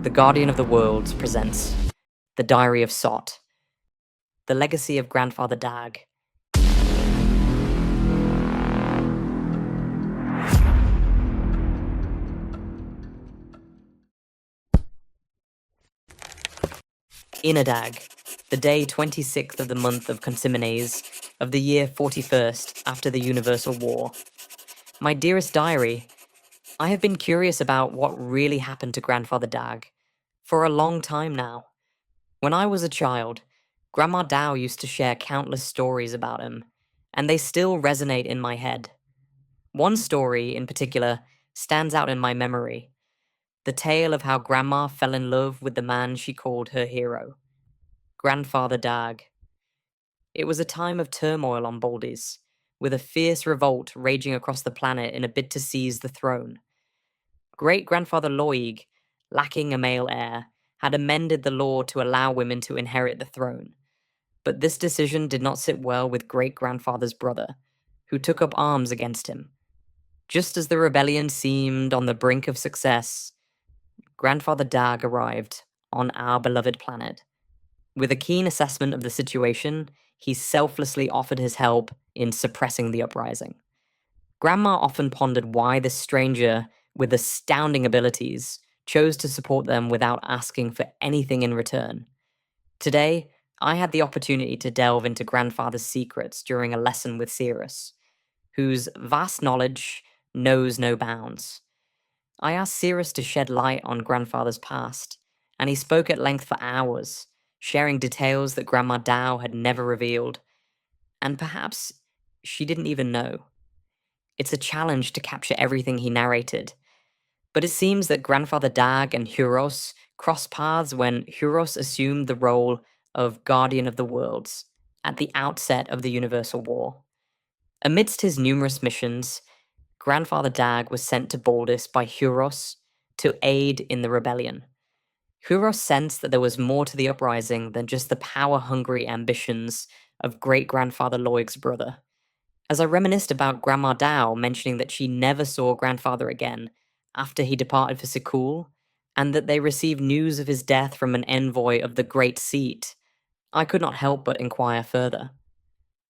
The Guardian of the Worlds presents The Diary of Sot, The Legacy of Grandfather Dag. Dag, the day 26th of the month of Consimines, of the year 41st after the Universal War. My dearest diary, I have been curious about what really happened to Grandfather Dag for a long time now. When I was a child, Grandma Dow used to share countless stories about him, and they still resonate in my head. One story, in particular, stands out in my memory. The tale of how Grandma fell in love with the man she called her hero, Grandfather Dag. It was a time of turmoil on Baldies, with a fierce revolt raging across the planet in a bid to seize the throne. Great-grandfather Loig, lacking a male heir, had amended the law to allow women to inherit the throne. But this decision did not sit well with great-grandfather's brother, who took up arms against him. Just as the rebellion seemed on the brink of success, Grandfather Dag arrived on our beloved planet. With a keen assessment of the situation, he selflessly offered his help in suppressing the uprising. Grandma often pondered why this stranger with astounding abilities chose to support them without asking for anything in return. Today, I had the opportunity to delve into Grandfather's secrets during a lesson with Arus, whose vast knowledge knows no bounds. I asked Arus to shed light on Grandfather's past, and he spoke at length for hours, sharing details that Grandma Dow had never revealed, and perhaps she didn't even know. It's a challenge to capture everything he narrated, but it seems that Grandfather Dag and Arus crossed paths when Arus assumed the role of Guardian of the Worlds at the outset of the Universal War. Amidst his numerous missions, Grandfather Dag was sent to Baldis by Arus to aid in the rebellion. Arus sensed that there was more to the uprising than just the power-hungry ambitions of great-grandfather Loig's brother. As I reminisced about Grandma Dow mentioning that she never saw Grandfather again after he departed for Sikul, and that they received news of his death from an envoy of the Great Seat, I could not help but inquire further.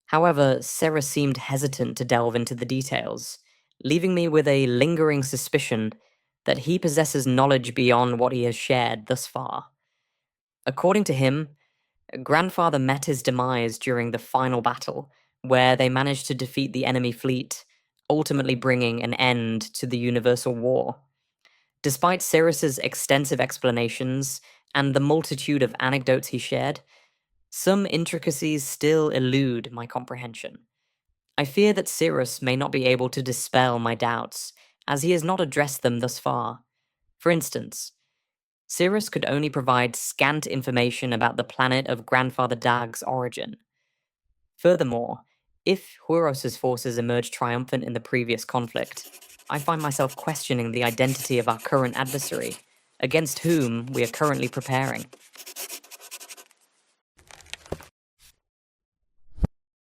However, Sarah seemed hesitant to delve into the details, leaving me with a lingering suspicion that he possesses knowledge beyond what he has shared thus far. According to him, Grandfather met his demise during the final battle, where they managed to defeat the enemy fleet, ultimately bringing an end to the Universal War. Despite Cyrus's extensive explanations and the multitude of anecdotes he shared, some intricacies still elude my comprehension. I fear that Cyrus may not be able to dispel my doubts, as he has not addressed them thus far. For instance, Cyrus could only provide scant information about the planet of Grandfather Dag's origin. Furthermore, if Horus's forces emerged triumphant in the previous conflict, I find myself questioning the identity of our current adversary, against whom we are currently preparing.